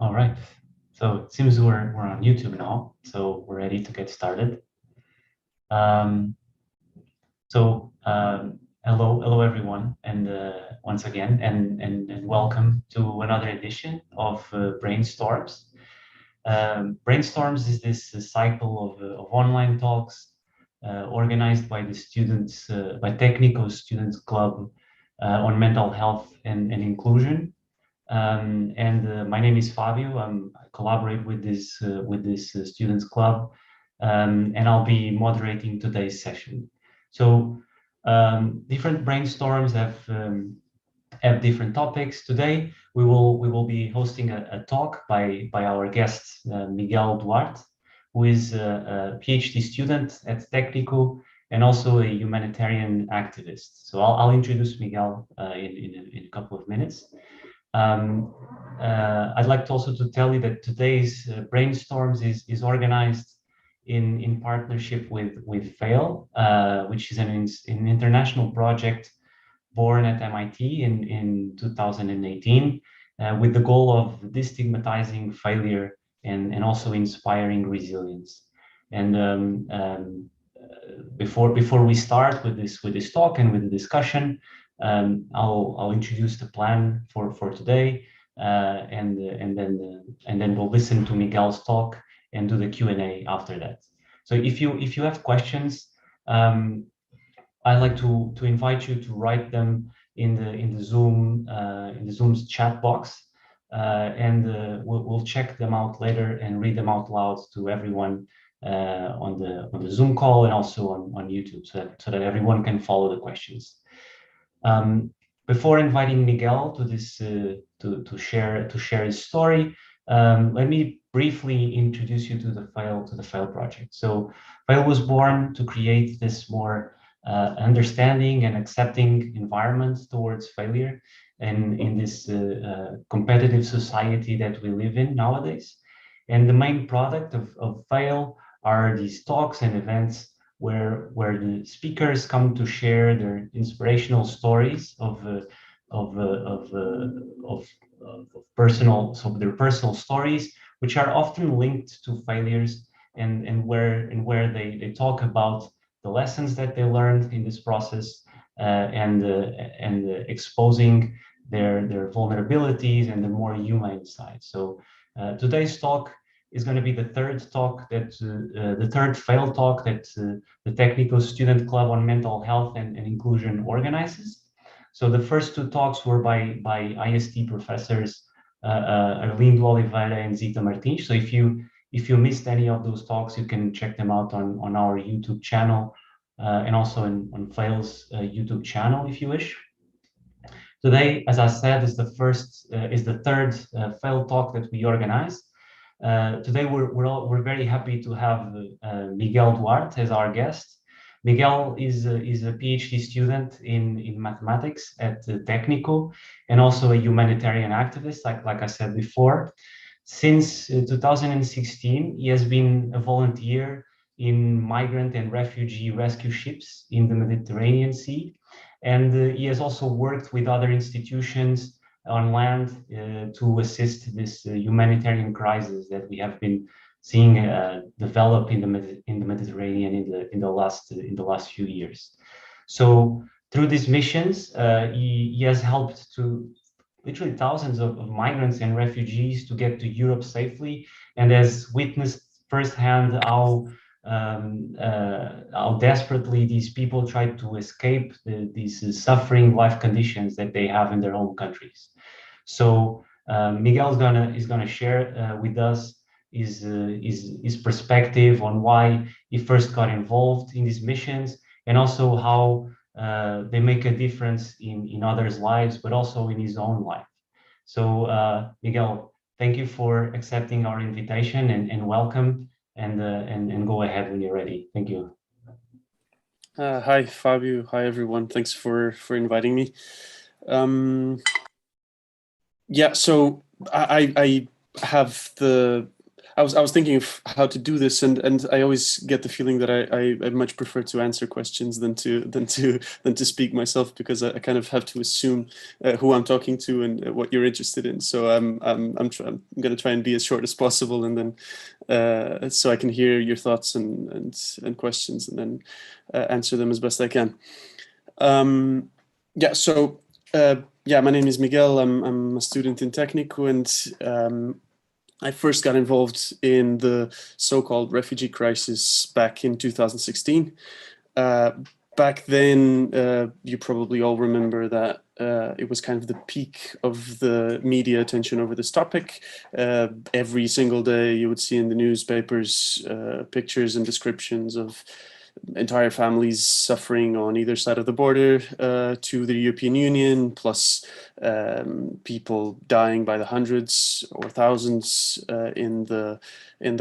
All right. So it seems we're on YouTube now, so we're ready to get started. Um, hello everyone, and once again, and welcome to another edition of Brainstorms. Brainstorms is this cycle of online talks organized by the students, by Technico Students Club on mental health and inclusion. My name is Fabio. I collaborate with this students club, and I'll be moderating today's session. So different brainstorms have different topics. Today we will be hosting a talk by our guest Miguel Duarte, who is a PhD student at Technico and also a humanitarian activist. So I'll introduce Miguel in a couple of minutes. Um, I'd like to also to tell you that today's brainstorms is organized in partnership with FAIL, which is an international project born at MIT in 2018, with the goal of destigmatizing failure and also inspiring resilience. And before we start with this talk and with the discussion, I'll introduce the plan for today, and then we'll listen to Miguel's talk and do the Q&A after that. So if you have questions, I'd like to invite you to write them in the Zoom's chat box, and we'll check them out later and read them out loud to everyone on the Zoom call and also on YouTube, so that everyone can follow the questions. Before inviting Miguel to this to share his story, let me briefly introduce you to the FAIL project. So FAIL was born to create this more understanding and accepting environment towards failure, and in this competitive society that we live in nowadays. And the main product of FAIL are these talks and events where the speakers come to share their inspirational stories of their personal stories, which are often linked to failures, and where they talk about the lessons that they learned in this process, and exposing their vulnerabilities and the more human side. So today's talk is going to be the third talk the third FAIL talk that the Technico Student Club on Mental Health and Inclusion organizes. So the first two talks were by IST professors Arlindo Oliveira and Zita Martins. So if you missed any of those talks, you can check them out on our YouTube channel, and also on FAIL's YouTube channel if you wish. Today, as I said, is the third FAIL talk that we organize. Today we're very happy to have Miguel Duarte as our guest. Miguel is a PhD student in mathematics at Technico, and also a humanitarian activist, like I said before. Since 2016, he has been a volunteer in migrant and refugee rescue ships in the Mediterranean Sea, and he has also worked with other institutions on land to assist this humanitarian crisis that we have been seeing develop in the Mediterranean in the last few years. So through these missions, he has helped to literally thousands of migrants and refugees to get to Europe safely, and has witnessed firsthand how desperately these people try to escape these suffering life conditions that they have in their home countries. So Miguel is gonna share with us his perspective on why he first got involved in these missions, and also how they make a difference in others' lives, but also in his own life. So Miguel, thank you for accepting our invitation, and welcome, and go ahead when you're ready. Thank you. Hi, Fabio. Hi, everyone. Thanks for inviting me. Yeah, so I have the I was thinking of how to do this, and I always get the feeling that I much prefer to answer questions than to speak myself, because I kind of have to assume who I'm talking to and what you're interested in. So I'm going to try and be as short as possible, and then so I can hear your thoughts and questions, and then answer them as best I can. Yeah. So yeah, my name is Miguel. I'm a student in Técnico, and I first got involved in the so-called refugee crisis back in 2016. Back then, you probably all remember that it was kind of the peak of the media attention over this topic. Every single day you would see in the newspapers pictures and descriptions of entire families suffering on either side of the border to the European Union, plus people dying by the hundreds or thousands in the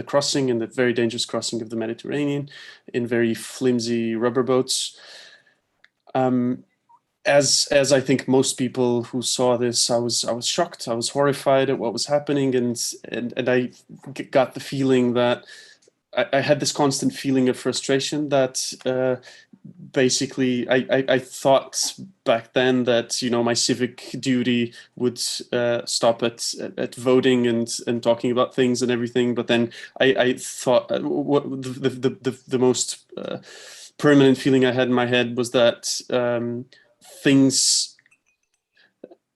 crossing, in the very dangerous crossing of the Mediterranean, in very flimsy rubber boats. As I think most people who saw this, I was shocked. I was horrified at what was happening, and I got the feeling that I had this constant feeling of frustration that basically I thought back then that, you know, my civic duty would stop at voting and talking about things and everything. But then I thought what the most permanent feeling I had in my head was that things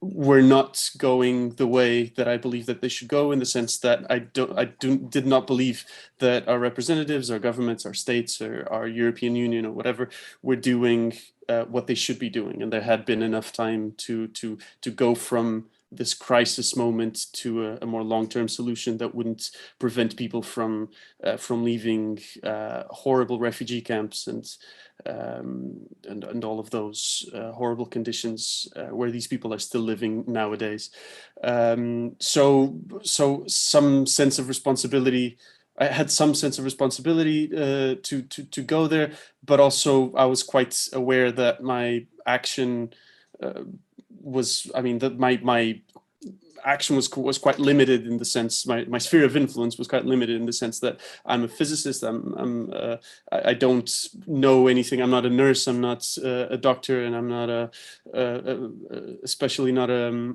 were not going the way that I believe that they should go, in the sense that I did not believe that our representatives, our governments, our states, or our European Union, or whatever, were doing what they should be doing, and there had been enough time to go from this crisis moment to a more long-term solution that wouldn't prevent people from leaving horrible refugee camps and all of those horrible conditions where these people are still living nowadays. So some sense of responsibility. I had some sense of responsibility to go there, but also I was quite aware that my action was, I mean, that my action was quite limited, in the sense my sphere of influence was quite limited, in the sense that I'm a physicist. I don't know anything. I'm not a nurse. I'm not a doctor, and I'm not especially not a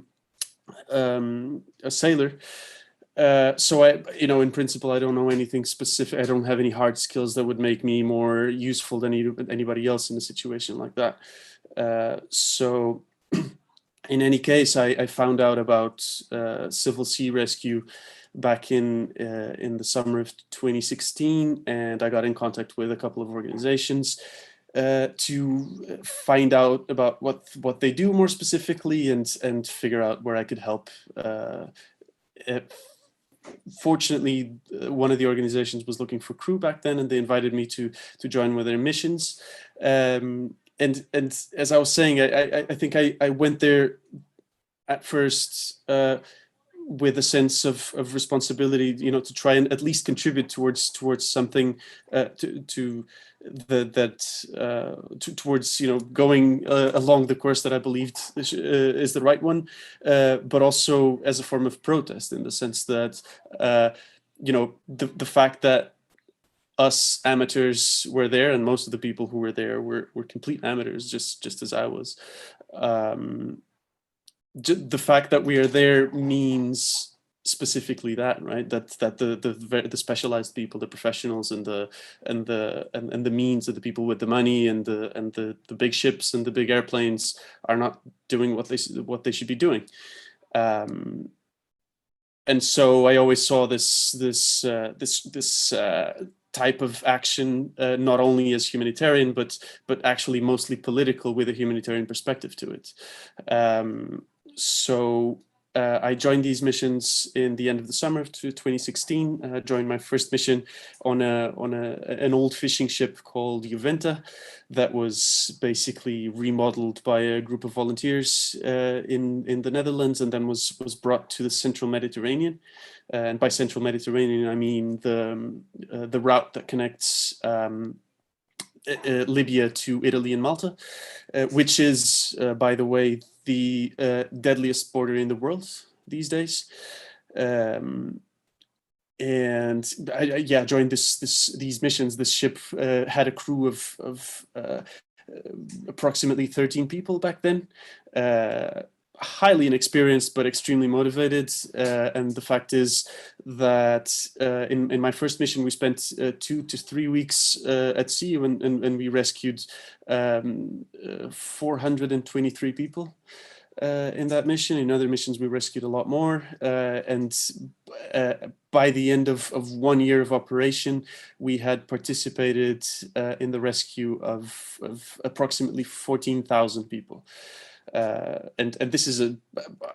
sailor. So in principle, I don't know anything specific. I don't have any hard skills that would make me more useful than anybody else in a situation like that. So in any case, I found out about civil sea rescue back in the summer of 2016, and I got in contact with a couple of organizations to find out about what they do more specifically, and figure out where I could help. Fortunately, one of the organizations was looking for crew back then, and they invited me to join with their missions. And as I was saying, I think I went there at first with a sense of responsibility, to try and at least contribute towards something, towards going along the course that I believed is the right one, but also as a form of protest, in the sense that the fact that us amateurs were there, and most of the people who were there were complete amateurs, just as I was. The fact that we are there means specifically that, right? That the specialized people, the professionals, and the means, of the people with the money and the big ships and the big airplanes are not doing what they should be doing. And so I always saw this type of action not only as humanitarian, but actually mostly political, with a humanitarian perspective to it. So I joined these missions in the end of the summer of 2016. I joined my first mission on an old fishing ship called Juventa, that was basically remodeled by a group of volunteers in the Netherlands, and then was brought to the Central Mediterranean. And by Central Mediterranean, I mean the route that connects Libya to Italy and Malta, which is, by the way, the deadliest border in the world these days. and I joined these missions. This ship had a crew of approximately 13 people back then. Highly inexperienced, but extremely motivated. And the fact is that in my first mission, we spent 2 to 3 weeks at sea, and we rescued 423 people. In that mission. In other missions, we rescued a lot more. And by the end of 1 year of operation, we had participated in the rescue of approximately 14,000 people. And this is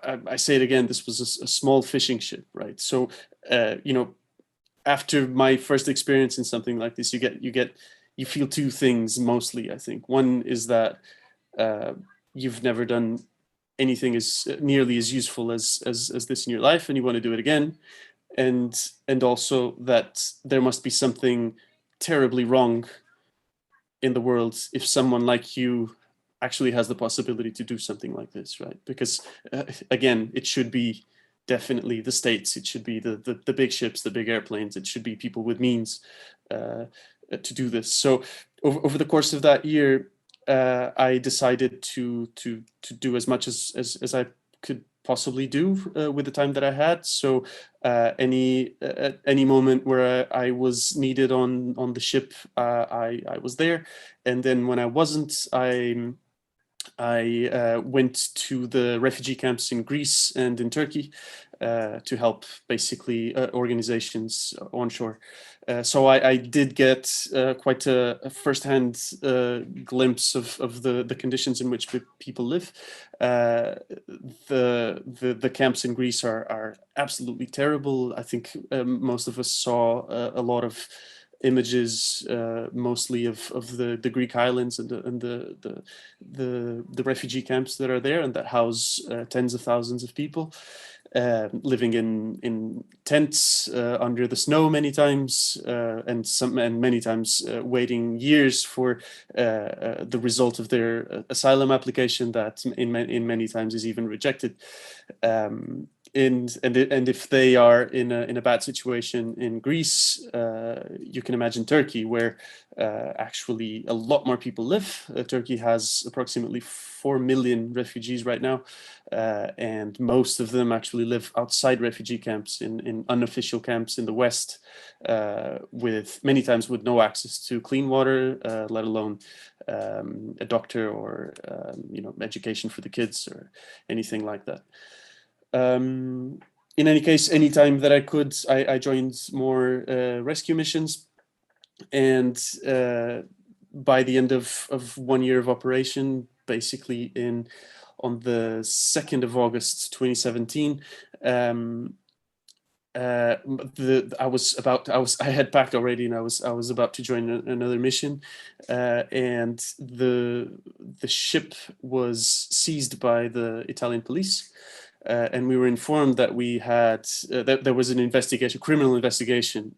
I say it again, this was a small fishing ship, right? So, after my first experience in something like this, you feel two things mostly, I think. One is that you've never done anything as nearly as useful as this in your life, and you want to do it again, and also that there must be something terribly wrong in the world if someone like you actually has the possibility to do something like this, right? Because again, it should be definitely the states, it should be the big ships, the big airplanes, it should be people with means to do this. So over the course of that year, I decided to do as much as I could possibly do with the time that I had. So at any moment where I was needed on the ship, I was there. And then when I wasn't, I went to the refugee camps in Greece and in Turkey to help basically organizations onshore. So I did get quite a firsthand glimpse of the conditions in which people live. The camps in Greece are absolutely terrible. I think most of us saw a lot of images, mostly of the Greek islands and the refugee camps that are there and that house tens of thousands of people. Living in tents under the snow many times, and many times waiting years for the result of their asylum application that in many times is even rejected. And if they are in a bad situation in Greece, you can imagine Turkey, where actually a lot more people live. Turkey has approximately 4 million refugees right now, and most of them actually live outside refugee camps in unofficial camps in the West, with many times with no access to clean water, let alone a doctor or education for the kids or anything like that. In any case, anytime that I could, I joined more rescue missions, and by the end of 1 year of operation, basically on the 2nd of August 2017, I had packed already, and I was about to join another mission, and the ship was seized by the Italian police. And we were informed that we had that there was an investigation, criminal investigation,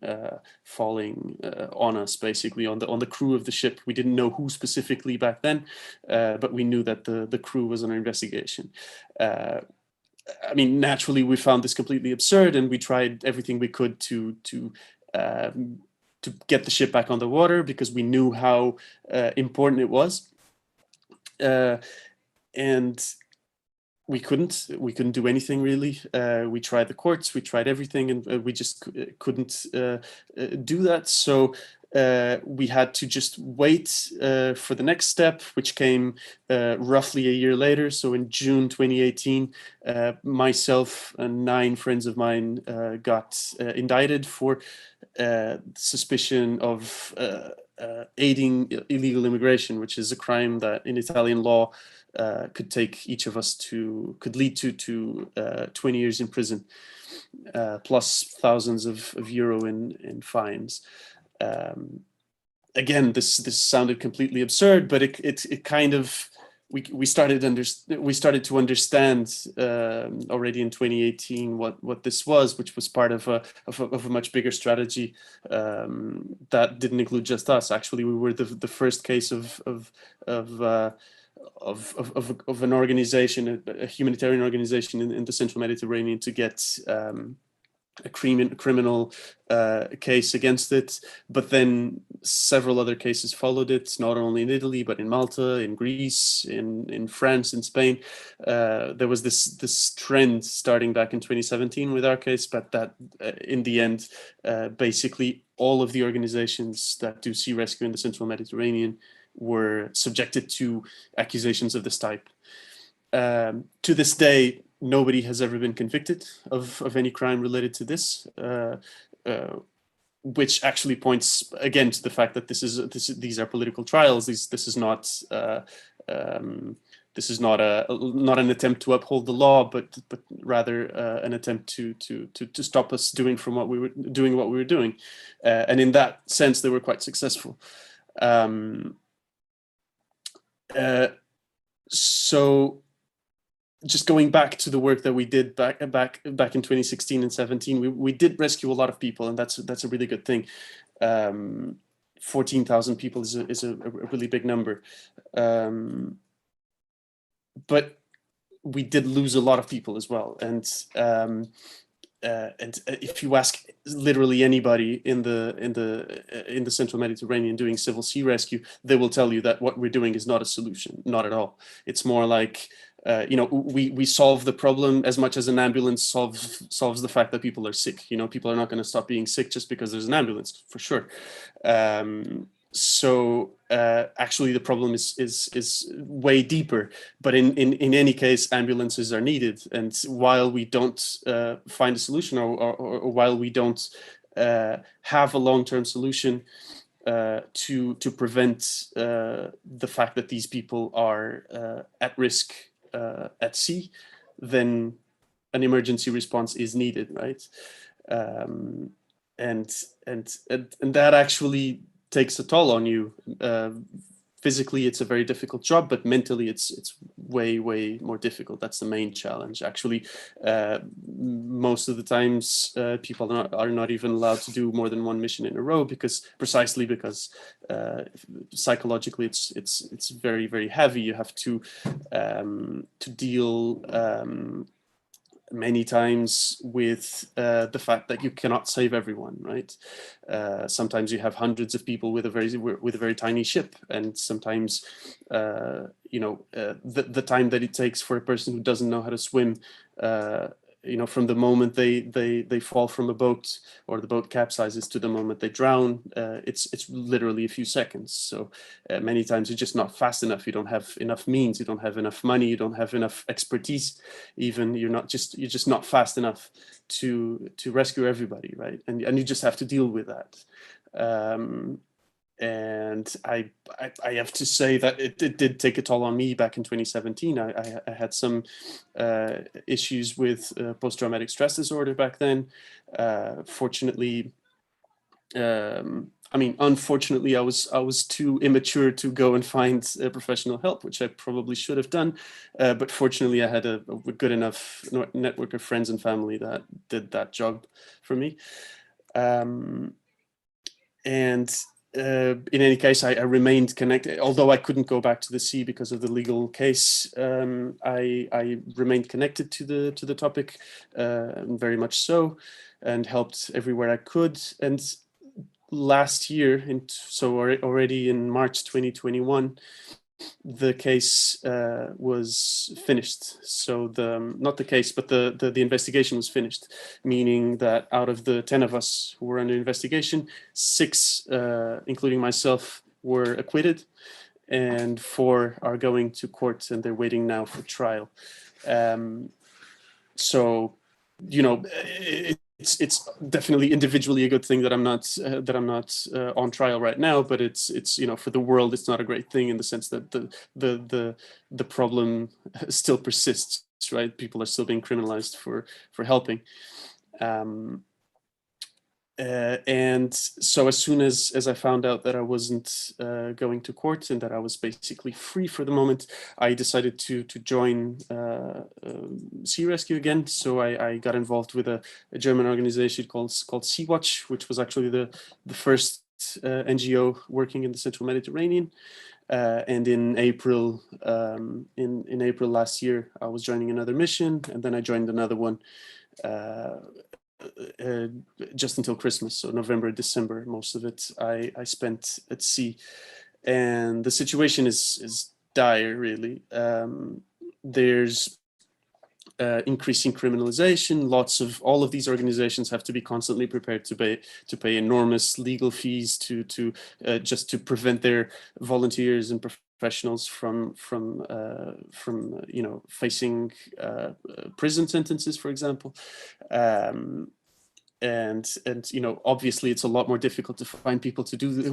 falling on us, basically on the crew of the ship. We didn't know who specifically back then, but we knew that the crew was under investigation. I mean, naturally, we found this completely absurd, and we tried everything we could to get the ship back on the water, because we knew how important it was, and we couldn't do anything really. We tried the courts, we tried everything, and we just couldn't do that. So we had to just wait for the next step, which came roughly a year later. So in June 2018, myself and 9 friends of mine got indicted for suspicion of aiding illegal immigration, which is a crime that in Italian law could lead to 20 years in prison, plus thousands of euro in fines. Again, this sounded completely absurd, but it kind of we started to understand already in 2018 what this was, which was part of a much bigger strategy that didn't include just us. Actually, we were the first case of an organization, a humanitarian organization in the Central Mediterranean, to get a criminal case against it, but then several other cases followed it, not only in Italy, but in Malta, in Greece, in France, in Spain. There was this trend starting back in 2017 with our case, but that in the end, basically all of the organizations that do sea rescue in the Central Mediterranean were subjected to accusations of this type. To this day, nobody has ever been convicted of any crime related to this, which actually points again to the fact that these are political trials. This is not not an attempt to uphold the law, but rather an attempt to stop us doing what we were doing, and in that sense, they were quite successful. So just going back to the work that we did back in 2016 and 17, we did rescue a lot of people, and that's a really good thing. 14,000 people is a really big number, but we did lose a lot of people as well. And if you ask literally anybody in the Central Mediterranean doing civil sea rescue, they will tell you that what we're doing is not a solution, not at all. It's more like we solve the problem as much as an ambulance solves the fact that people are sick. People are not going to stop being sick just because there's an ambulance, for sure. So actually the problem is way deeper, but in any case, ambulances are needed. And while we don't find a solution, or while we don't have a long-term solution to prevent the fact that these people are at risk at sea, then an emergency response is needed, right? And that actually takes a toll on you. Physically, it's a very difficult job, but mentally, it's way more difficult. That's the main challenge. Actually, most of the times, people are not even allowed to do more than one mission in a row precisely because psychologically, it's very heavy. You have to deal many times with the fact that you cannot save everyone, right? Sometimes you have hundreds of people with a very tiny ship, and sometimes the time that it takes for a person who doesn't know how to swim, from the moment they fall from a boat or the boat capsizes to the moment they drown, it's literally a few seconds. So many times you're just not fast enough. You don't have enough means. You don't have enough money. You don't have enough expertise. Even you're just not fast enough to rescue everybody, right? And you just have to deal with that. And I have to say that it did take a toll on me back in 2017. I had some issues with post-traumatic stress disorder back then. Fortunately, unfortunately, I was too immature to go and find professional help, which I probably should have done. But fortunately, I had a good enough network of friends and family that did that job for me. In any case, I remained connected, although I couldn't go back to the sea because of the legal case. I remained connected to the topic, very much so, and helped everywhere I could. And last year, already in March 2021, the case was finished. So not the case, but the investigation was finished, meaning that out of the 10 of us who were under investigation, 6, including myself, were acquitted, and 4 are going to court, and they're waiting now for trial. So, it's definitely individually a good thing that I'm not on trial right now, but it's for the world, it's not a great thing in the sense that the problem still persists, right? People are still being criminalized for helping. And so as soon as I found out that I wasn't going to court and that I was basically free for the moment, I decided to join Sea Rescue again. So I got involved with a German organization called Sea-Watch, which was actually the first NGO working in the Central Mediterranean. And in April last year, I was joining another mission, and then I joined another one uh, just until Christmas, so November, December. Most of it I spent at sea, and the situation is dire, really. There's increasing criminalization. Lots of all of these organizations have to be constantly prepared to pay enormous legal fees to just to prevent their volunteers and professionals from facing prison sentences, for example. And obviously it's a lot more difficult to find people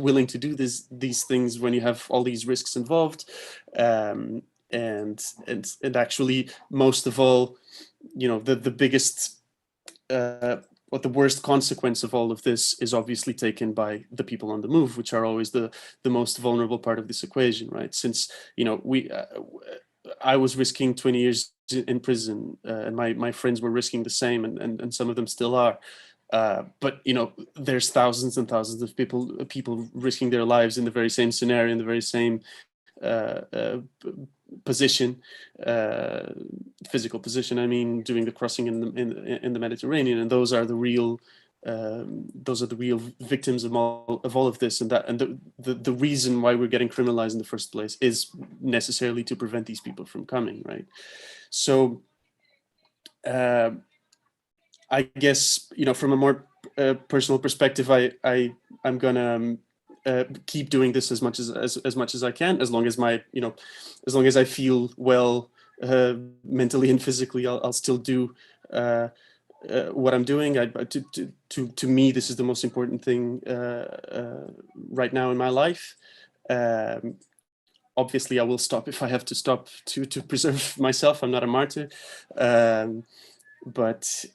willing to do these things when you have all these risks involved. And actually, most of all, the biggest what the worst consequence of all of this is obviously taken by the people on the move, which are always the most vulnerable part of this equation, right? Since I was risking 20 years in prison, and my friends were risking the same, and some of them still are. But there's thousands and thousands of people risking their lives in the very same scenario, in the very same position, physical position. I mean, doing the crossing in the Mediterranean, and those are the real victims of all of this. And the reason why we're getting criminalized in the first place is necessarily to prevent these people from coming, right? So I guess from a more personal perspective, I'm gonna keep doing this as much as I can, as long as I feel well mentally and physically. I'll still do what I'm doing. To me, this is the most important thing right now in my life. Obviously, I will stop if I have to stop to preserve myself. I'm not a martyr. But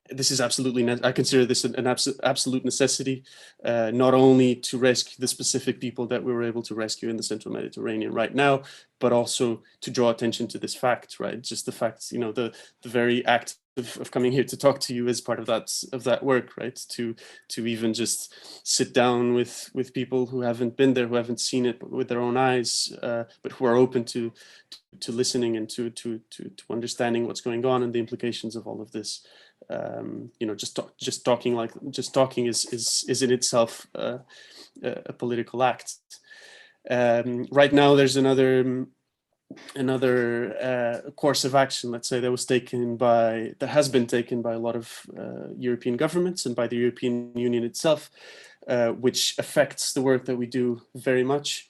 this is absolutely, I consider this an absolute necessity, not only to rescue the specific people that we were able to rescue in the Central Mediterranean right now, but also to draw attention to this fact, right? Just the fact, the very act of coming here to talk to you is part of that work, right? To even just sit down with people who haven't been there, who haven't seen it with their own eyes, but who are open to listening and to understanding what's going on and the implications of all of this. Just talking is in itself a political act. Right now, there's another course of action, let's say, that has been taken by a lot of European governments and by the European Union itself, which affects the work that we do very much,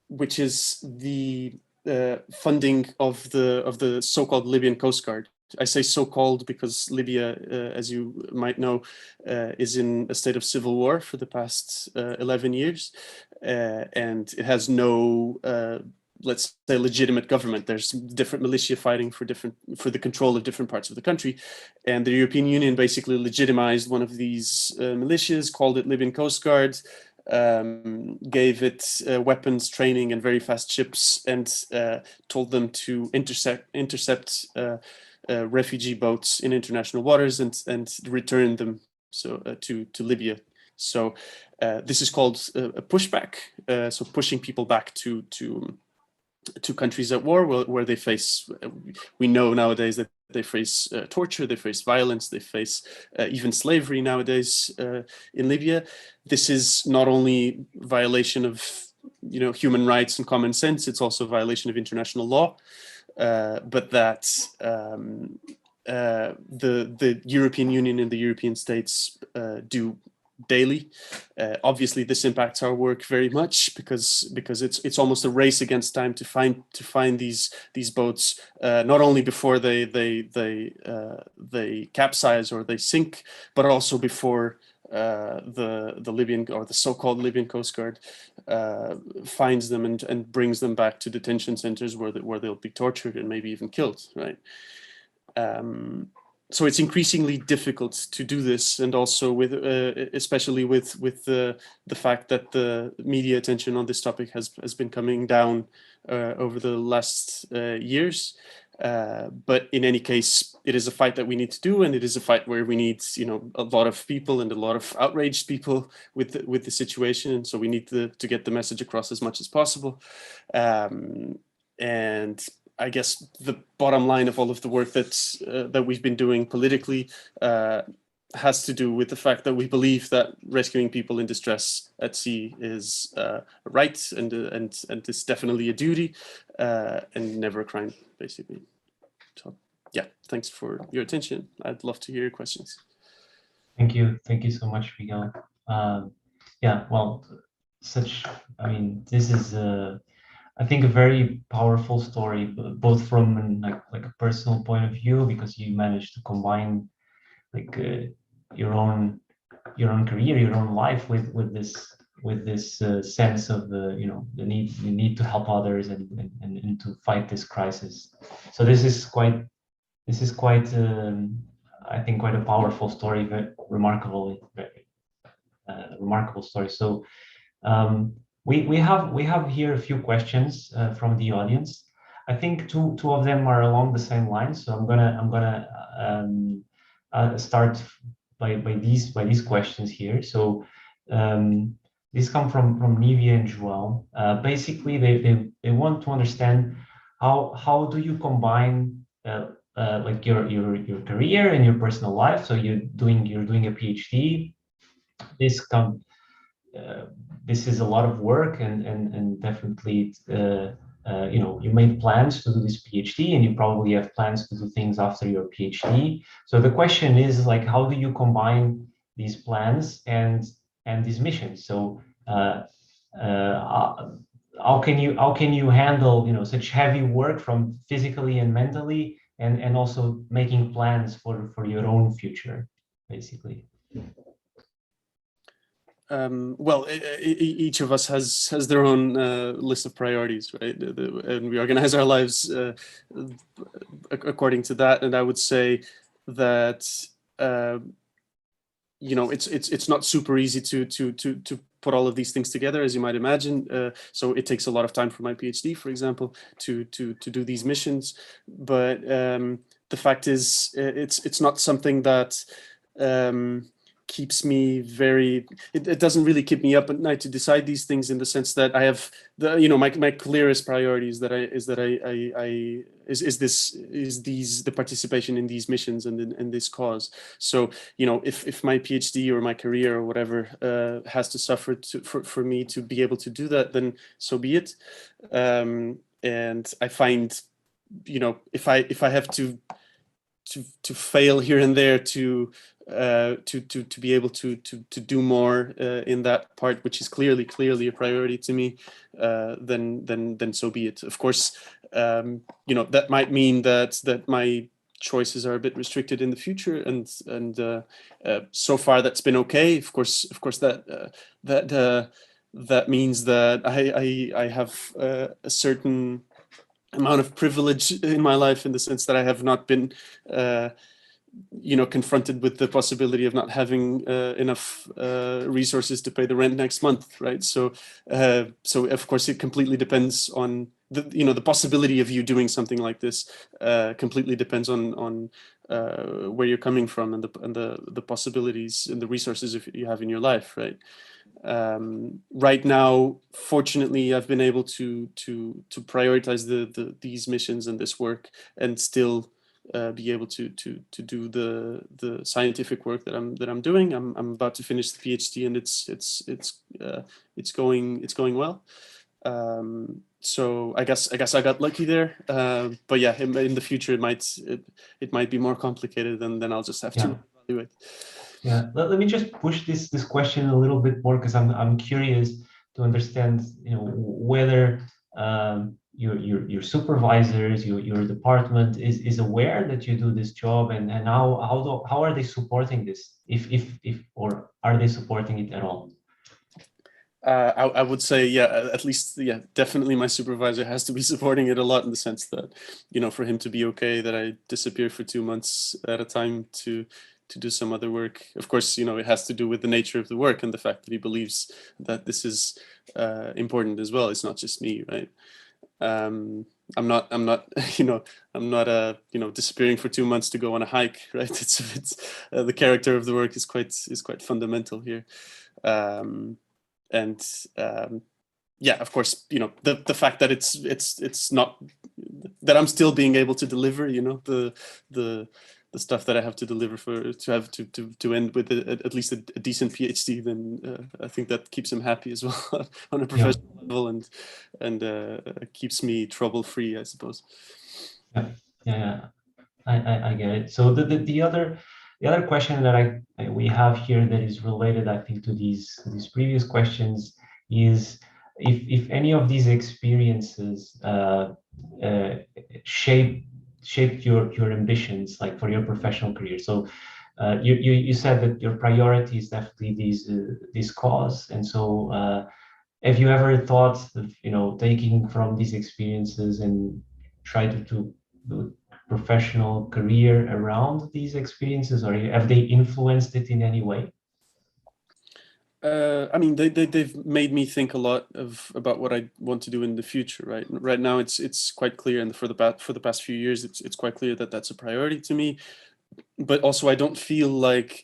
which is the funding of the so-called Libyan Coast Guard. I say so-called because Libya, as you might know, is in a state of civil war for the past 11 years, and it has no, let's say, legitimate government. There's different militia fighting for the control of different parts of the country, and the European Union basically legitimized one of these militias, called it Libyan Coast Guard, gave it weapons, training, and very fast ships, and told them to intercept refugee boats in international waters and return them to Libya. So this is called a pushback. So pushing people back to countries at war where they face. We know nowadays that they face torture, they face violence, they face even slavery nowadays in Libya. This is not only violation of human rights and common sense; it's also a violation of international law. But that the European Union and the European states do daily. Obviously, this impacts our work very much because it's almost a race against time to find these boats, not only before they capsize or they sink, but also before the Libyan, or the so-called Libyan Coast Guard, finds them and brings them back to detention centers where they'll be tortured and maybe even killed, right? So it's increasingly difficult to do this, and also with especially with the fact that the media attention on this topic has been coming down over the last years. But in any case, it is a fight that we need to do, and it is a fight where we need a lot of people and a lot of outraged people with the situation, and so we need to get the message across as much as possible. And I guess the bottom line of all of the work that we've been doing politically has to do with the fact that we believe that rescuing people in distress at sea is a right and is definitely a duty and never a crime, basically. So yeah, thanks for your attention. I'd love to hear your questions. Thank you so much, Miguel. Yeah, well, this is I think a very powerful story, both from like a personal point of view, because you managed to combine like your own career, your own life with this sense of the need to help others and to fight this crisis. So this is quite I think quite a powerful story, very remarkable story. So we have here a few questions from the audience. I think two of them are along the same lines. So I'm gonna start by these questions here. So these come from Nivea and Joel. Basically, they want to understand how do you combine like your career and your personal life. So you're doing a PhD. This come this is a lot of work and definitely you made plans to do this PhD and you probably have plans to do things after your PhD. So the question is like, how do you combine these plans and these missions? So how can you handle such heavy work from physically and mentally and also making plans for your own future, basically? Well, each of us has their own list of priorities, right? And we organize our lives according to that. And I would say that it's not super easy to put all of these things together, as you might imagine. So it takes a lot of time for my PhD, for example, to do these missions. But the fact is, it's not something that keeps me it doesn't really keep me up at night to decide these things, in the sense that I have my clearest priorities is the participation in these missions and in this cause. So if my PhD or my career or whatever has to suffer for me to be able to do that, then so be it. And I find if I have to fail here and there to be able to do more in that part, which is clearly a priority to me, then so be it. Of course, that might mean that my choices are a bit restricted in the future, and so far that's been okay. Of course that means that I have a certain amount of privilege in my life, in the sense that I have not been confronted with the possibility of not having enough resources to pay the rent next month, right? So of course it completely depends on the possibility of you doing something like this. Completely depends on where you're coming from and the possibilities and the resources you have in your life, right? Right now, fortunately, I've been able to prioritize these missions and this work, and still be able to do the scientific work that I'm doing. I'm about to finish the PhD, and it's going well. So I guess I got lucky there. But yeah, in the future it might be more complicated, and then I'll just have to evaluate. Yeah, let me just push this question a little bit more, because I'm curious to understand, whether your supervisors, your department is aware that you do this job, and how are they supporting this, if or are they supporting it at all? I would say, yeah, at least, yeah, definitely my supervisor has to be supporting it a lot, in the sense that, for him to be okay that I disappear for 2 months at a time to do some other work. Of course, it has to do with the nature of the work and the fact that he believes that this is important as well. It's not just me, right? I'm not disappearing for 2 months to go on a hike, right? It's the character of the work is quite fundamental here. Yeah, of course, the fact that it's not that I'm still being able to deliver, you know, the stuff that I have to deliver to end with at least a decent PhD, then I think that keeps him happy as well on a professional level, and keeps me trouble free, I suppose. Yeah, I get it. So the other question that we have here that is related, I think, to these previous questions is if any of these experiences uh, shaped your ambitions, like for your professional career. So you said that your priority is definitely this cause, and so have you ever thought of taking from these experiences and try to build professional career around these experiences, or have they influenced it in any way? I mean, they've made me think a lot about what I want to do in the future. Right now, it's quite clear, and for the past few years, it's quite clear that that's a priority to me. But also, I don't feel like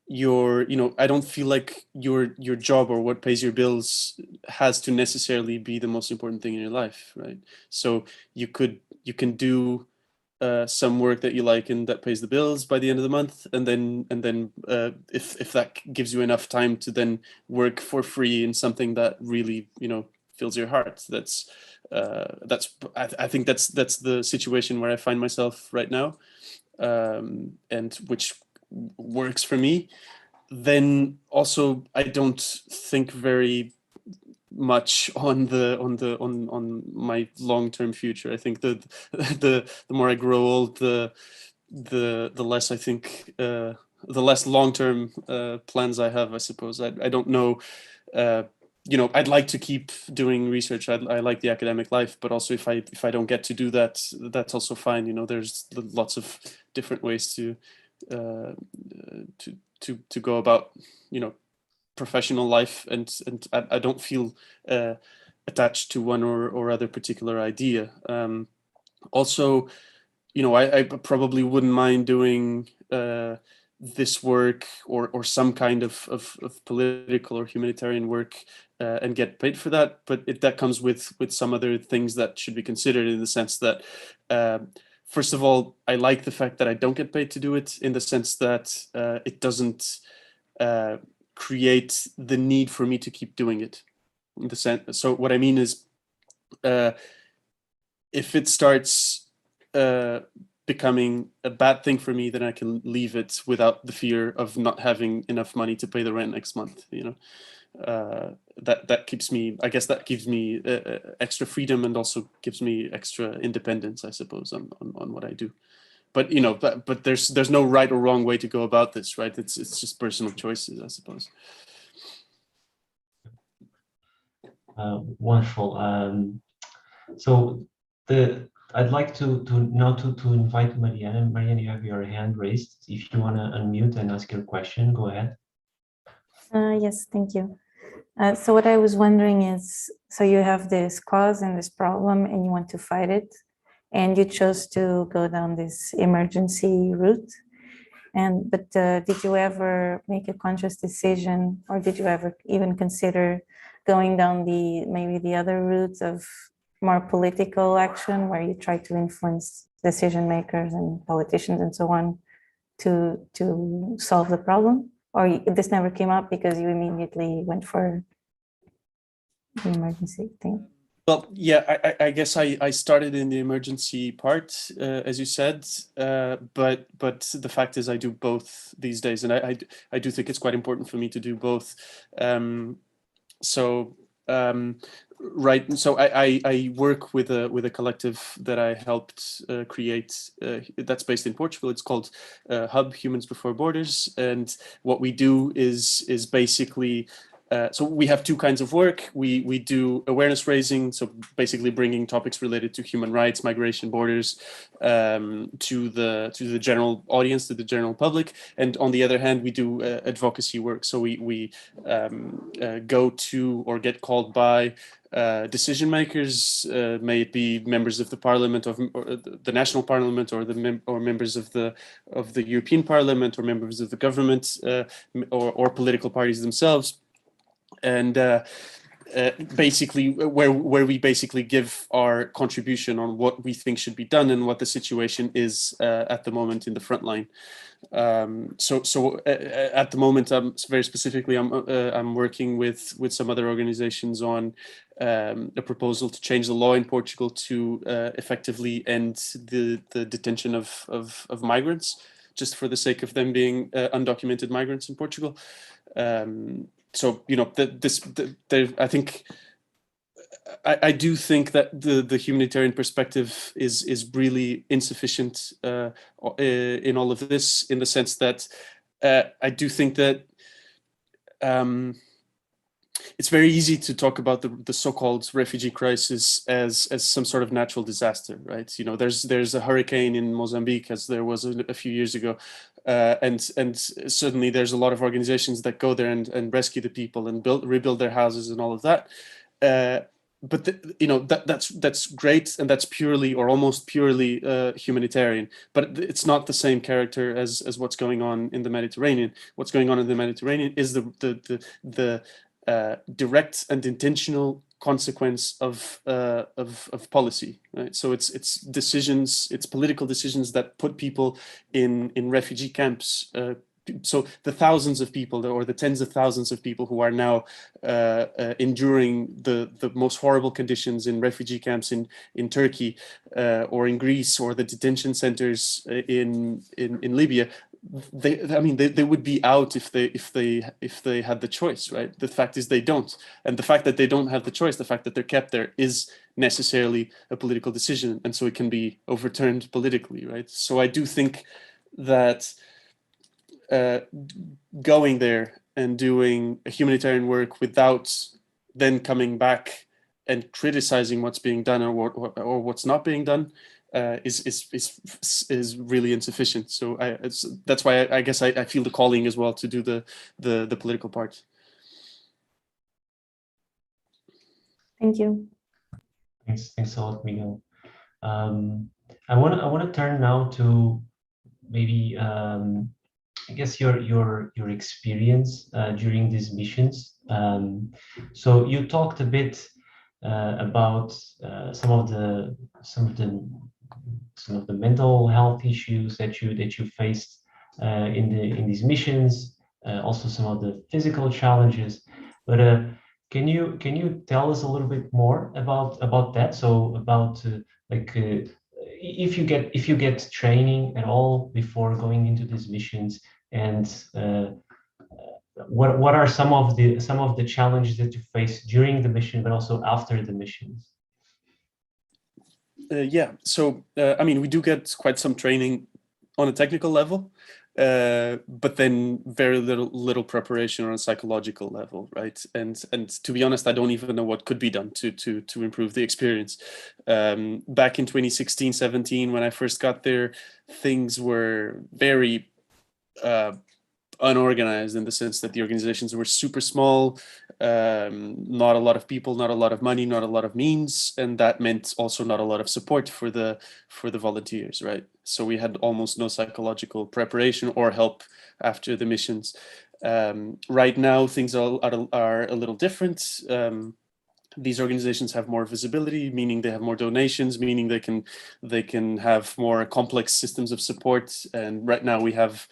I don't feel like your job or what pays your bills has to necessarily be the most important thing in your life, right? So you can do some work that you like and that pays the bills by the end of the month, and then if that gives you enough time to then work for free in something that really fills your heart, I think that's the situation where I find myself right now, and which works for me. Then also I don't think very much on my long-term future. I think that the more I grow old, the less I think the less long-term plans I have, I suppose. I don't know. I'd like to keep doing research. I like the academic life, but also if I don't get to do that, that's also fine. There's lots of different ways to go about professional life, and I don't feel attached to one or other particular idea. Also, I probably wouldn't mind doing this work or some kind of political or humanitarian work and get paid for that, but that comes with some other things that should be considered, in the sense that first of all, I like the fact that I don't get paid to do it, in the sense that it doesn't create the need for me to keep doing it. In the sense, so what I mean is, if it starts becoming a bad thing for me, then I can leave it without the fear of not having enough money to pay the rent next month. That keeps me, I guess that gives me extra freedom, and also gives me extra independence, I suppose, on what I do. But but there's no right or wrong way to go about this, right? It's just personal choices, I suppose. Wonderful. So I'd like to now to invite Mariana. Mariana, you have your hand raised. If you want to unmute and ask your question, go ahead. Yes, thank you. So what I was wondering is, so you have this cause and this problem and you want to fight it, and you chose to go down this emergency route. But did you ever make a conscious decision, or did you ever even consider going down maybe the other routes of more political action, where you try to influence decision makers and politicians and so on to solve the problem? Or this never came up because you immediately went for the emergency thing? Well, yeah, I guess I started in the emergency part, as you said, but the fact is I do both these days, and I do think it's quite important for me to do both. Right, so I work with a collective that I helped create, that's based in Portugal. It's called Hub Humans Before Borders, and what we do is basically, so we have two kinds of work. We do awareness raising, so basically bringing topics related to human rights, migration, borders, to the general audience, to the general public. And on the other hand, we do advocacy work. So we go to or get called by decision makers, may it be members of the parliament, or the national parliament, or members of the European Parliament, or members of the government, or political parties themselves. And basically where we basically give our contribution on what we think should be done and what the situation is at the moment in the front line. So at the moment, very specifically, I'm working with some other organizations on a proposal to change the law in Portugal to effectively end the detention of migrants, just for the sake of them being undocumented migrants in Portugal. So, you know, I think I do think that the humanitarian perspective is really insufficient in all of this, in the sense that I do think that it's very easy to talk about the so-called refugee crisis as some sort of natural disaster, right? You know, there's a hurricane in Mozambique, as there was a few years ago, and certainly there's a lot of organizations that go there and rescue the people and rebuild their houses and all of that. But you know, that's great, and that's purely or almost purely humanitarian. But it's not the same character as what's going on in the Mediterranean. What's going on in the Mediterranean is the direct and intentional consequence of policy, right? So it's decisions, it's political decisions that put people in refugee camps. So the thousands of people, or the tens of thousands of people who are now enduring the most horrible conditions in refugee camps in Turkey or in Greece, or the detention centers in Libya, they would be out if they had the choice, right? The fact is they don't, and the fact that they don't have the choice, the fact that they're kept there, is necessarily a political decision, and so it can be overturned politically, right? So I do think that going there and doing a humanitarian work without then coming back and criticizing what's being done or what's not being done is really insufficient. So that's why I guess I feel the calling as well to do the political part. Thank you. Thanks a lot, Miguel. I want to turn now to maybe I guess your experience during these missions. So you talked a bit about some of the mental health issues that you faced in these missions, also some of the physical challenges. But can you tell us a little bit more about that? So about if you get training at all before going into these missions, and what are some of the challenges that you face during the mission, but also after the missions? Yeah, so I mean, we do get quite some training on a technical level, but then very little preparation on a psychological level, right? And to be honest, I don't even know what could be done to improve the experience. Back in 2016-17, when I first got there, things were very unorganized, in the sense that the organizations were super small, not a lot of people, not a lot of money, not a lot of means, and that meant also not a lot of support for the volunteers, right? So we had almost no psychological preparation or help after the missions. Right now, things are a little different. These organizations have more visibility, meaning they have more donations, meaning they can have more complex systems of support. And right now we have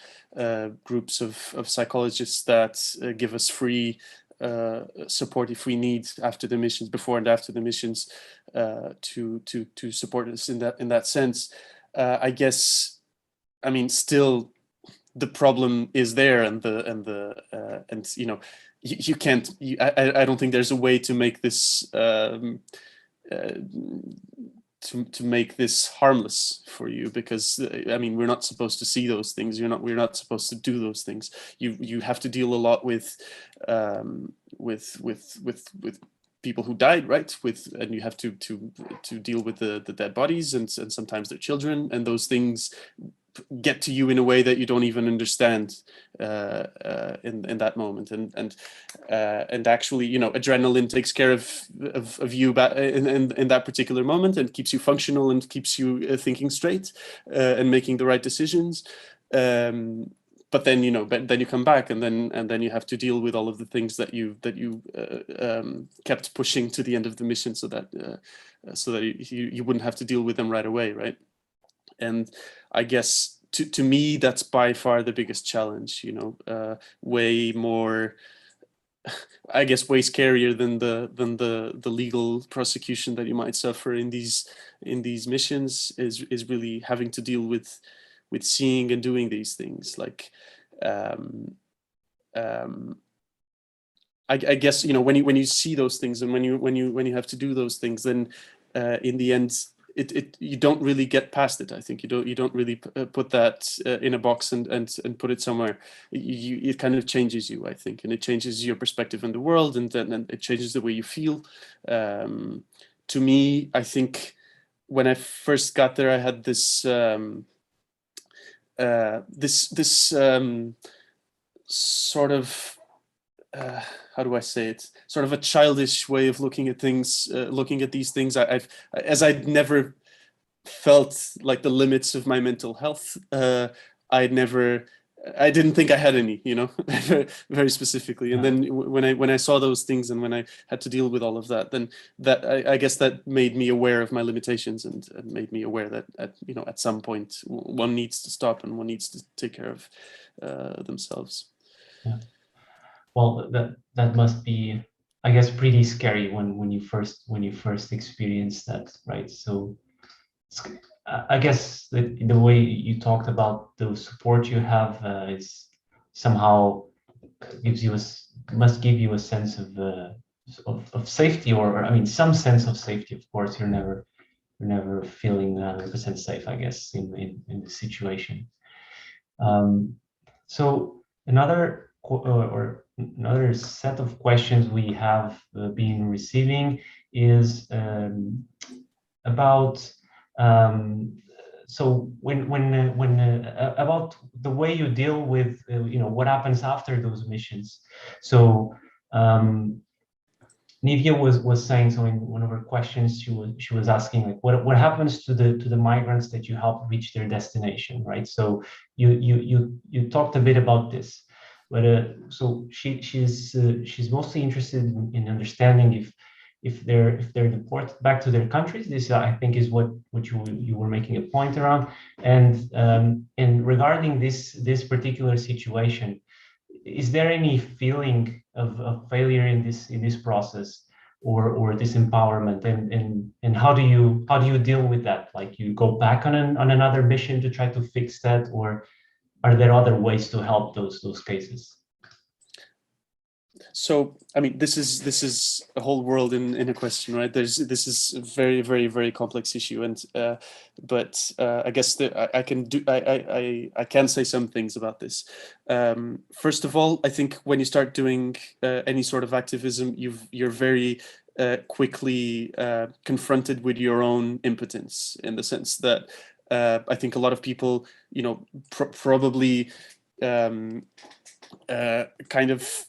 groups of psychologists that give us free support if we need, after the missions, before and after the missions, to support us in that sense. I guess, I mean, still the problem is there, and you know, you can't. I don't think there's a way to make this to make this harmless for you, because I mean, we're not supposed to see those things. We're not supposed to do those things. You have to deal a lot with people who died, right? And you have to deal with the dead bodies and sometimes their children, and those things get to you in a way that you don't even understand in that moment, and actually, you know, adrenaline takes care of you in that particular moment, and keeps you functional and keeps you thinking straight and making the right decisions. but then but then you come back, and then you have to deal with all of the things that you kept pushing to the end of the mission, so that you wouldn't have to deal with them right away, right? And I guess to me, that's by far the biggest challenge. Way more, I guess, way scarier than the legal prosecution that you might suffer in these missions is really having to deal with seeing and doing these things. Like, I guess when you see those things, and when you have to do those things, then in the end, you don't really get past it. I think you don't really put that in a box and put it somewhere. It kind of changes you, I think, and it changes your perspective on the world, and then it changes the way you feel. To me, I think when I first got there, I had this sort of how do I say it? Sort of a childish way of looking at things, looking at these things. I'd never felt like the limits of my mental health. I didn't think I had any, very specifically. And then when I saw those things, and when I had to deal with all of that, then I guess that made me aware of my limitations, and made me aware that at some point one needs to stop, and one needs to take care of themselves. Yeah. Well, that must be, I guess, pretty scary when you first experience that, right? So I guess the way you talked about the support you have is somehow must give you a sense of safety, or I mean, some sense of safety. Of course, you're never feeling 100% safe, I guess, in the situation. So another set of questions we have been receiving is about so when about the way you deal with what happens after those missions. So Nivia was saying, so in one of her questions, she was asking, like, what happens to the migrants that you help reach their destination, right? So you talked a bit about this, but so she's mostly interested in understanding if they're deported back to their countries. This I think is what you were making a point around, and regarding this particular situation, is there any feeling of failure in this process, or disempowerment, and how do you deal with that? Like, you go back on another mission to try to fix that, or are there other ways to help those cases? So, I mean, this is a whole world in a question, right? This is a very, very, very complex issue, and but I guess I can say some things about this. First of all, I think when you start doing any sort of activism, you're very quickly confronted with your own impotence, in the sense that I think a lot of people, probably kind of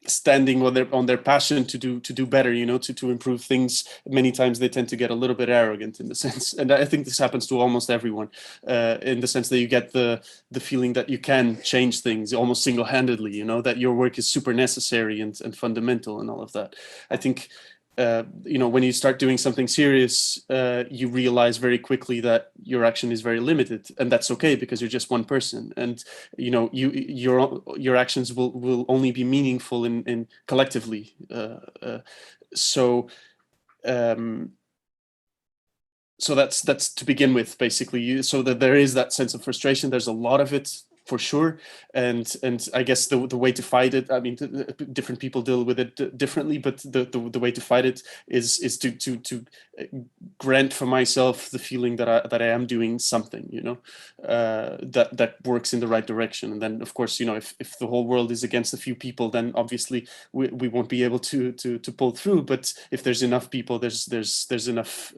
standing on their passion to do better, to improve things. Many times they tend to get a little bit arrogant, in the sense, and I think this happens to almost everyone, in the sense that you get the feeling that you can change things almost single-handedly, that your work is super necessary and fundamental and all of that. I think when you start doing something serious, you realize very quickly that your action is very limited, and that's okay, because you're just one person, and your actions will only be meaningful in collectively. So that's to begin with, basically. So that there is that sense of frustration. There's a lot of it, for sure, and I guess the way to fight it, I mean, different people deal with it differently, but the way to fight it is to grant for myself the feeling that I am doing something, that works in the right direction. And then, of course, if the whole world is against a few people, then obviously we won't be able to pull through. But if there's enough people, there's enough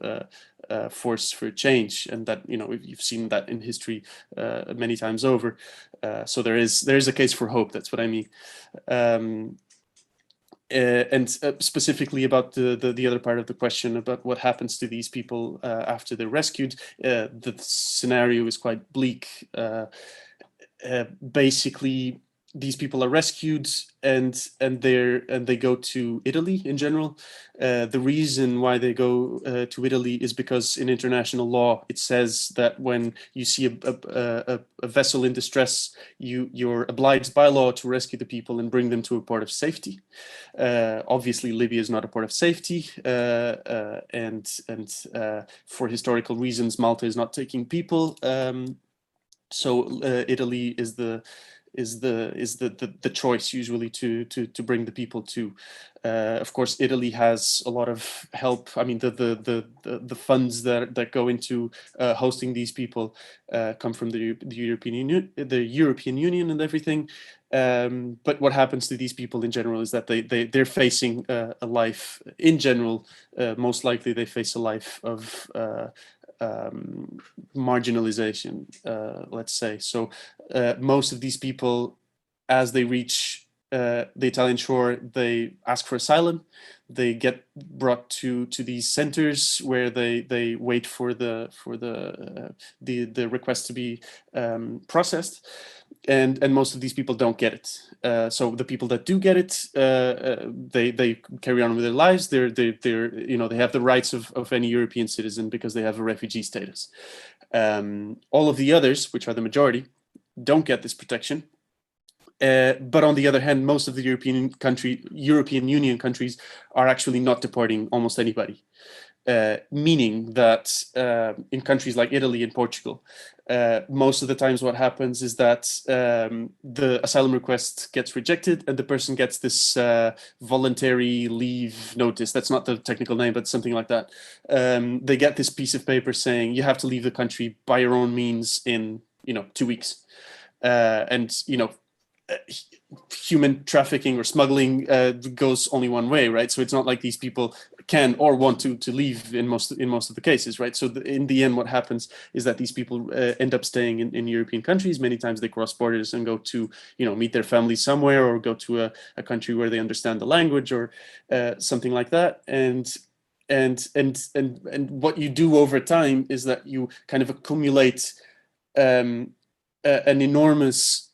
force for change, and that you've seen that in history many times over. So there is a case for hope. That's what I mean. And specifically about the other part of the question about what happens to these people after they're rescued, the scenario is quite bleak. basically these people are rescued and they go to Italy in general. The reason why they go to Italy is because in international law it says that when you see a vessel in distress, you're obliged by law to rescue the people and bring them to a port of safety. Obviously, Libya is not a port of safety, and for historical reasons, Malta is not taking people. So Italy is the choice usually to bring the people to. Of course, Italy has a lot of help. I mean, the funds that go into hosting these people come from the European Union and everything. But what happens to these people in general is that they're facing a life in general. Most likely, they face a life of marginalization, let's say. So most of these people, as they reach the Italian shore, they ask for asylum. They get brought to these centers where they wait for the request to be processed, and most of these people don't get it. So the people that do get it, they carry on with their lives. They're they have the rights of any European citizen because they have a refugee status. All of the others, which are the majority, don't get this protection. But on the other hand, most of the European Union countries are actually not deporting almost anybody. Meaning that in countries like Italy and Portugal, most of the times what happens is that the asylum request gets rejected and the person gets this voluntary leave notice. That's not the technical name, but something like that. They get this piece of paper saying you have to leave the country by your own means in 2 weeks. And human trafficking or smuggling goes only one way, right? So it's not like these people can or want to leave in most of the cases, right? So in the end, what happens is that these people end up staying in European countries. Many times they cross borders and go to meet their families somewhere, or go to a country where they understand the language, or something like that. And what you do over time is that you kind of accumulate an enormous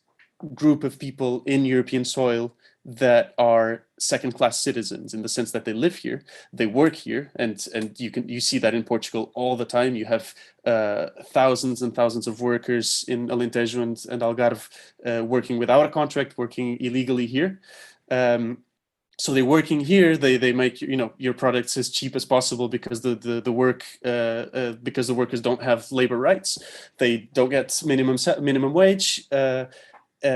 group of people in European soil that are second-class citizens, in the sense that they live here, they work here, and you see that in Portugal all the time. You have thousands and thousands of workers in Alentejo and Algarve working without a contract, working illegally here. So they're working here. They make your products as cheap as possible because the workers don't have labor rights. They don't get minimum wage.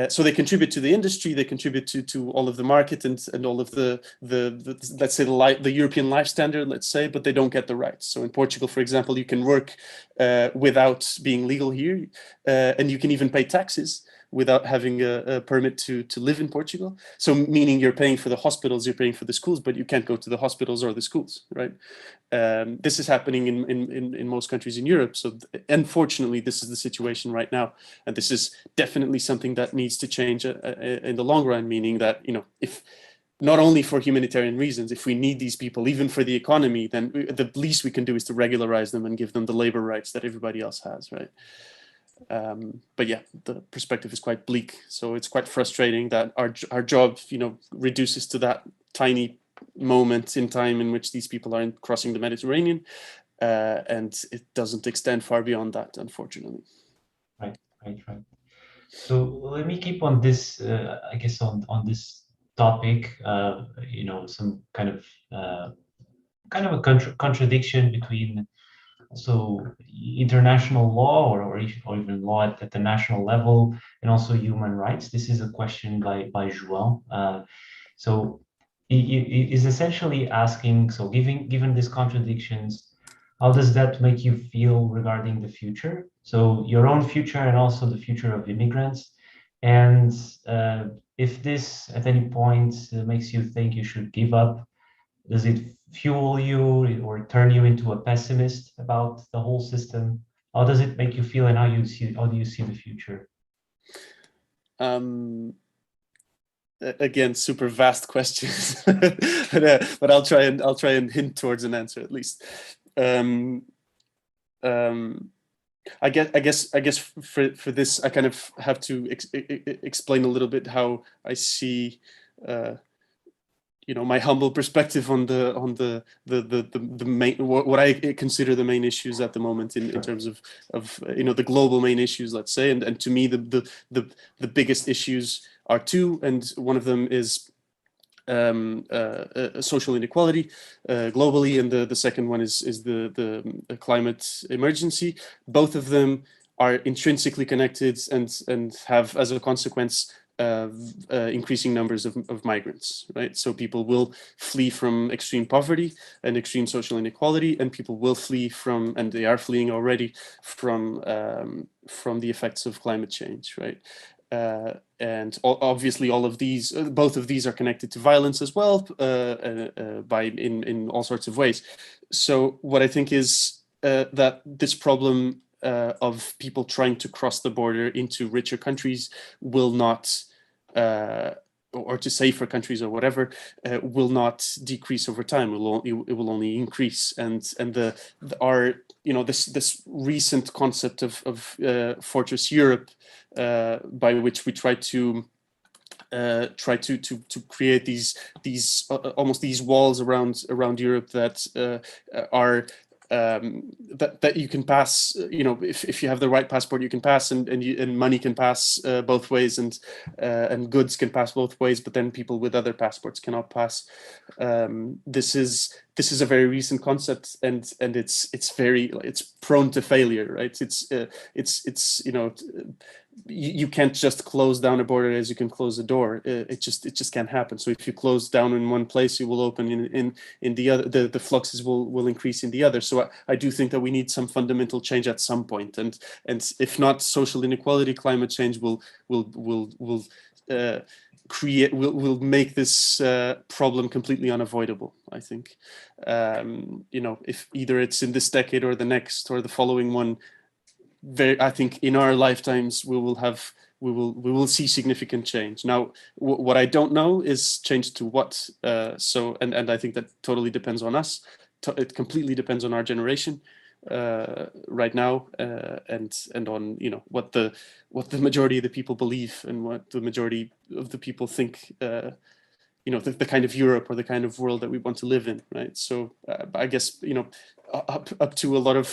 So they contribute to the industry, they contribute to all of the market and all of the let's say the European life standard, let's say, but they don't get the rights. So in Portugal, for example, you can work without being legal here, and you can even pay taxes without having a permit to live in Portugal. So meaning you're paying for the hospitals, you're paying for the schools, but you can't go to the hospitals or the schools, right? This is happening in most countries in Europe. So unfortunately, this is the situation right now. And this is definitely something that needs to change in the long run, meaning that, if not only for humanitarian reasons, if we need these people, even for the economy, then the least we can do is to regularize them and give them the labor rights that everybody else has, right? But yeah, the perspective is quite bleak. So it's quite frustrating that our job, reduces to that tiny moment in time in which these people are crossing the Mediterranean, and it doesn't extend far beyond that, unfortunately. Right. So let me keep on this, I guess, on this topic. Some kind of a contradiction between international law or even law at the national level, and also human rights. This is a question by João. So he is essentially asking, so given these contradictions, how does that make you feel regarding the future? So your own future and also the future of immigrants. And if this at any point makes you think you should give up, does it fuel you or turn you into a pessimist about the whole system? How does it make you feel, and how do you see the future? Again, super vast questions, but I'll try and hint towards an answer at least. I guess for this, I kind of have to explain a little bit how I see, my humble perspective on the main, what I consider the main issues at the moment in terms of the global main issues, let's say, and to me the biggest issues are two, and one of them is social inequality globally, and the second one is the climate emergency. Both of them are intrinsically connected and have as a consequence increasing numbers of migrants, right? So people will flee from extreme poverty and extreme social inequality, and people will flee from, and they are fleeing already from the effects of climate change, right? And obviously, all of these, both of these, are connected to violence as well, in all sorts of ways. So what I think is that this problem of people trying to cross the border into richer countries will not, or to safer countries or whatever, will not decrease over time. It will only increase. And this recent concept of Fortress Europe, by which we try to create these almost these walls around Europe that are that you can pass. If you have the right passport, you can pass, and money can pass both ways, and goods can pass both ways. But then people with other passports cannot pass. This is a very recent concept, and it's prone to failure, right? You can't just close down a border as you can close a door. It just can't happen. So if you close down in one place, you will open in the other. The fluxes will increase in the other. So I do think that we need some fundamental change at some point, and if not social inequality, climate change will make this problem completely unavoidable, I think. If either it's in this decade or the next or the following one, I think in our lifetimes we will see significant change. Now, what I don't know is change to what. And I think that totally depends on us. It completely depends on our generation right now, and on what the majority of the people believe and what the majority of the people think. The kind of Europe or the kind of world that we want to live in, right? So I guess up to a lot of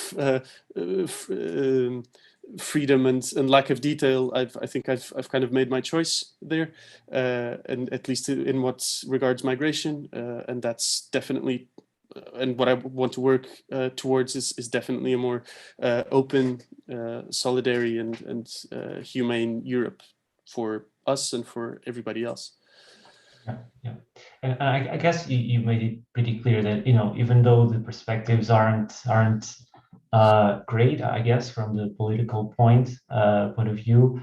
freedom and lack of detail, I think I've kind of made my choice there, and at least in what regards migration, and that's definitely, and what I want to work towards is definitely a more open, solidary and humane Europe for us and for everybody else. Yeah. And I guess you made it pretty clear that even though the perspectives aren't great, I guess, from the political point of view,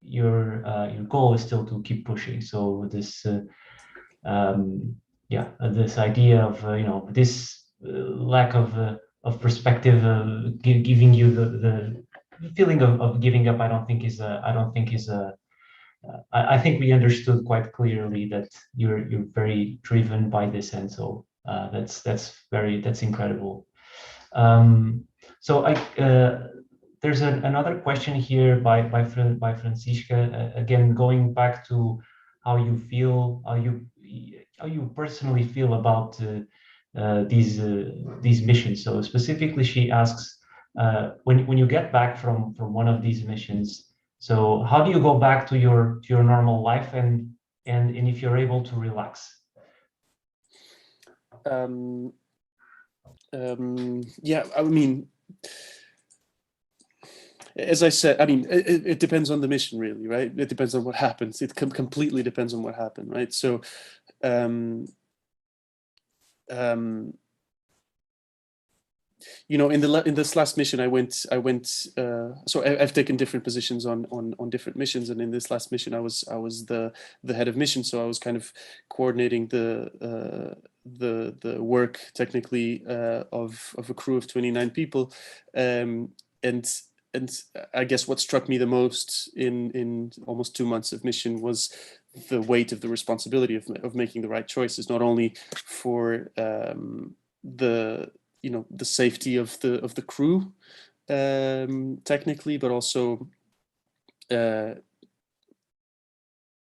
your goal is still to keep pushing. So this this idea of this lack of perspective giving you the feeling of giving up, I don't think is I think we understood quite clearly that you're very driven by this, and so that's incredible. So there's another question here by Francisca, again going back to how you personally feel about these missions. So specifically, she asks, when you get back from one of these missions. So how do you go back to your normal life, and if you're able to relax? Yeah, I mean, as I said, I mean, it depends on the mission, really, right? It depends on what happens. It completely depends on what happened, right? So, in this last mission, I went. So I've taken different positions on different missions, and in this last mission, I was the head of mission. So I was kind of coordinating the work technically of a crew of 29 people, and I guess what struck me the most in almost 2 months of mission was the weight of the responsibility of making the right choices, not only for the safety of the crew, technically, but also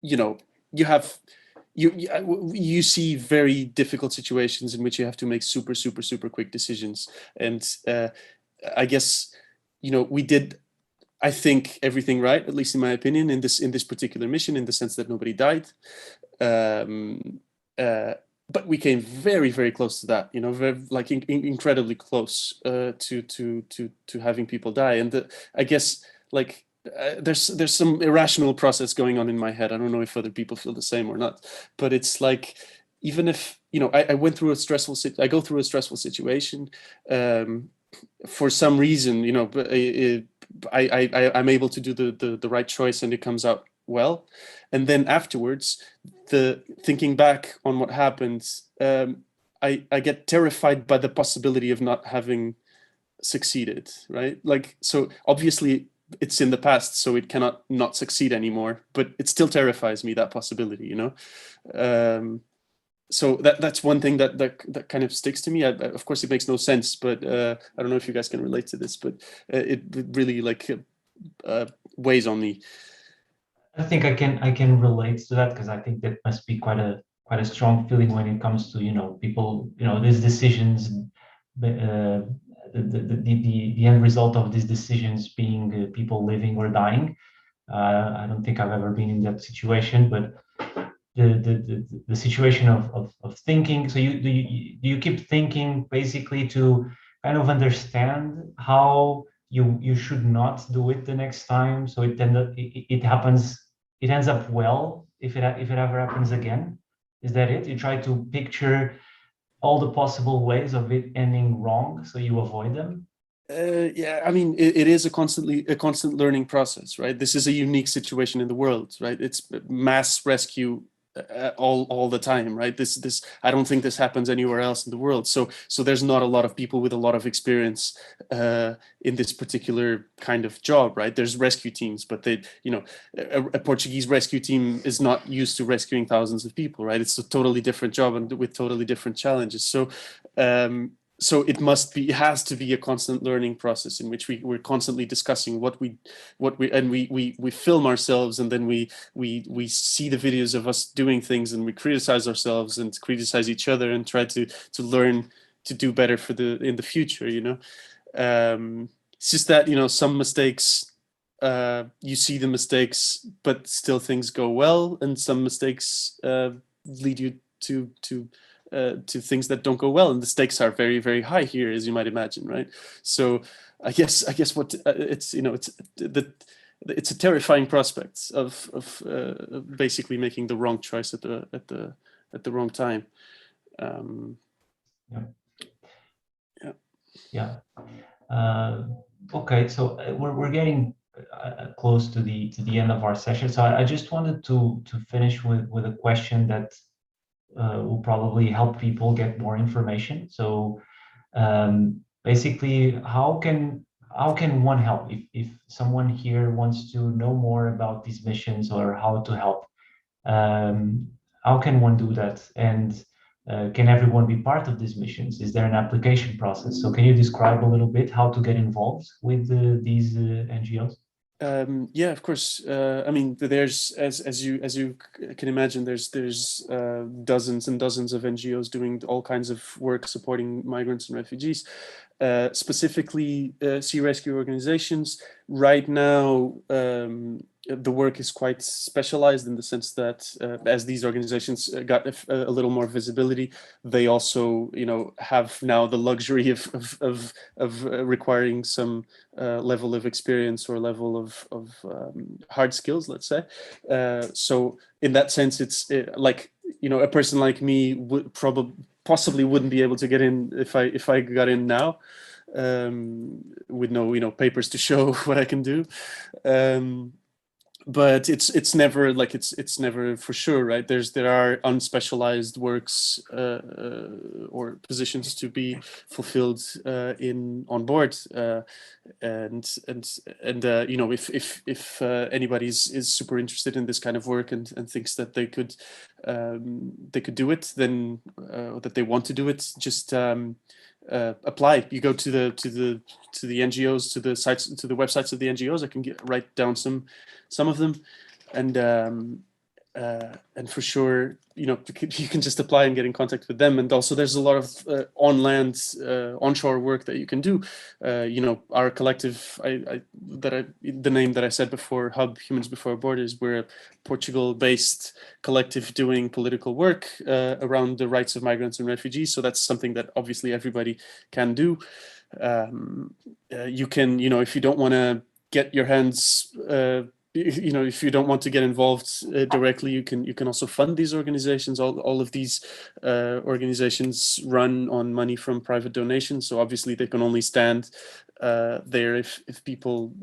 you have you see very difficult situations in which you have to make super quick decisions. And I guess we did, I think, everything right, at least in my opinion, in this particular mission, in the sense that nobody died. But we came very close to that, very, like incredibly close to having people die. And I guess like there's some irrational process going on in my head. I don't know if other people feel the same or not, but it's like, even if I went through a stressful I go through a stressful situation, for some reason, I'm able to do the right choice and it comes out well. And then afterwards, thinking back on what happened, I get terrified by the possibility of not having succeeded, right? Like, so obviously it's in the past, so it cannot not succeed anymore, but it still terrifies me, that possibility, so that's one thing that kind of sticks to me. Of course, it makes no sense, but I don't know if you guys can relate to this, but it really like weighs on me. I think I can relate to that, because I think that must be quite a strong feeling when it comes to people, these decisions, the end result of these decisions being people living or dying. I don't think I've ever been in that situation, but the situation of thinking. So you keep thinking basically to kind of understand how you should not do it the next time, so it ends up well if it ever happens again. Is that it? You try to picture all the possible ways of it ending wrong, so you avoid them. Yeah, I mean, it is a constant learning process, right? This is a unique situation in the world, right? It's mass rescue all the time, right? This I don't think this happens anywhere else in the world. So there's not a lot of people with a lot of experience in this particular kind of job, right? There's rescue teams, but they, a Portuguese rescue team is not used to rescuing thousands of people, right? It's a totally different job and with totally different challenges. So it has to be a constant learning process in which we're constantly discussing what we film ourselves, and then we see the videos of us doing things, and we criticize ourselves and criticize each other and try to learn to do better in the future. It's just that some mistakes, you see the mistakes, but still things go well, and some mistakes lead you to things that don't go well, and the stakes are very high here, as you might imagine, right? So I guess what it's a terrifying prospect of basically making the wrong choice at the wrong time. Yeah. Okay, so we're getting close to the end of our session. So I just wanted to finish with a question that will probably help people get more information. So basically, how can one help if someone here wants to know more about these missions or how to help? How can one do that? And can everyone be part of these missions? Is there an application process? So can you describe a little bit how to get involved with these NGOs? Yeah, of course. I mean, there's as you can imagine, there's dozens and dozens of NGOs doing all kinds of work supporting migrants and refugees. Specifically, sea rescue organizations. Right now, the work is quite specialized in the sense that as these organizations got a little more visibility, they also have now the luxury of requiring some level of experience or level of hard skills, let's say. So in that sense, it's like a person like me would possibly wouldn't be able to get in if I got in now, with no papers to show what I can do. But it's never like it's never for sure, right? There are unspecialized works or positions to be fulfilled on board, and if anybody is super interested in this kind of work and thinks that they could do it, then that they want to do it, just apply. You go to the NGOs, to the sites, to the websites of the NGOs. I can write down some of them, and for sure, you know, you can just apply and get in contact with them. And also, there's a lot of onshore work that you can do. You know, our collective, the name that I said before, Hub Humans Before Borders, we're a Portugal-based collective doing political work around the rights of migrants and refugees. So that's something that obviously everybody can do. You can, you know, if you don't want to get your hands you know, if you don't want to get involved directly, you can also fund these organizations. All of these organizations run on money from private donations. So obviously they can only stand there if people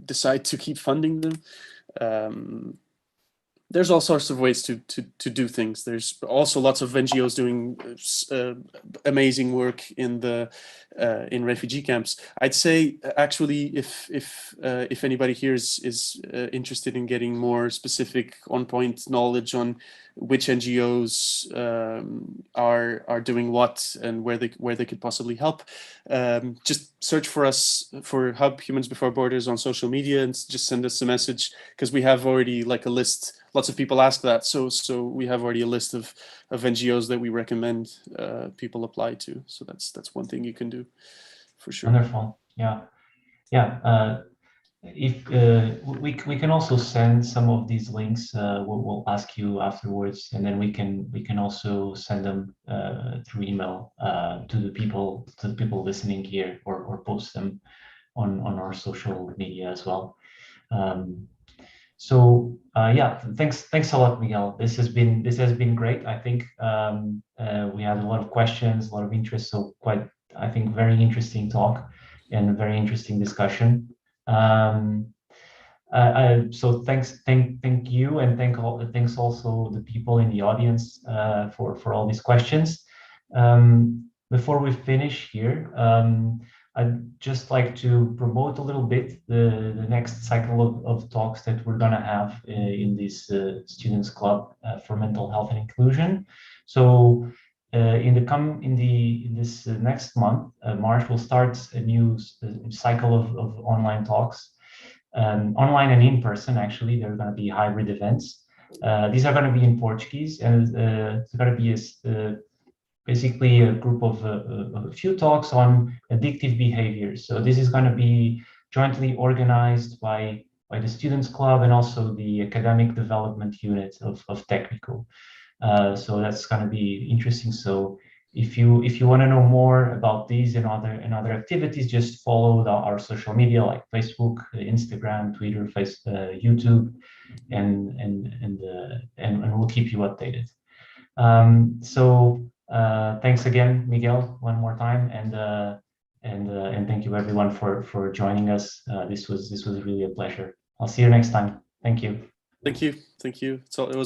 decide to keep funding them. There's all sorts of ways to do things. There's also lots of NGOs doing amazing work in refugee camps. I'd say actually, if anybody here is interested in getting more specific, on-point knowledge on which NGOs are doing what and where they could possibly help, just search for us, for Hub Humans Before Borders on social media, and just send us a message, because we have already like a list. Lots of people ask that, so we have already a list of NGOs that we recommend people apply to. So that's one thing you can do, for sure. Wonderful. Yeah. If we can also send some of these links, we'll ask you afterwards, and then we can also send them through email to the people listening here, or post them on our social media as well. So yeah, thanks a lot, Miguel. This has been great. I think we had a lot of questions, a lot of interest. So quite, I think, very interesting talk and a very interesting discussion. So thank you, and thanks also the people in the audience for all these questions. Before we finish here, I'd just like to promote a little bit the next cycle of talks that we're gonna have in this Students Club for Mental Health and Inclusion. So in this next month, March, we'll start a new cycle of online talks, online and in person. Actually, they're going to be hybrid events. These are going to be in Portuguese, and it's going to be basically a group of a few talks on addictive behaviors. So this is going to be jointly organized by the Students Club and also the Academic Development Unit of Technical. So that's going to be interesting. So if you want to know more about these and other activities, just follow our social media like Facebook, Instagram, Twitter, YouTube, and we'll keep you updated. So thanks again, Miguel, one more time, and thank you everyone for joining us. This was really a pleasure. I'll see you next time. Thank you. Thank you. It was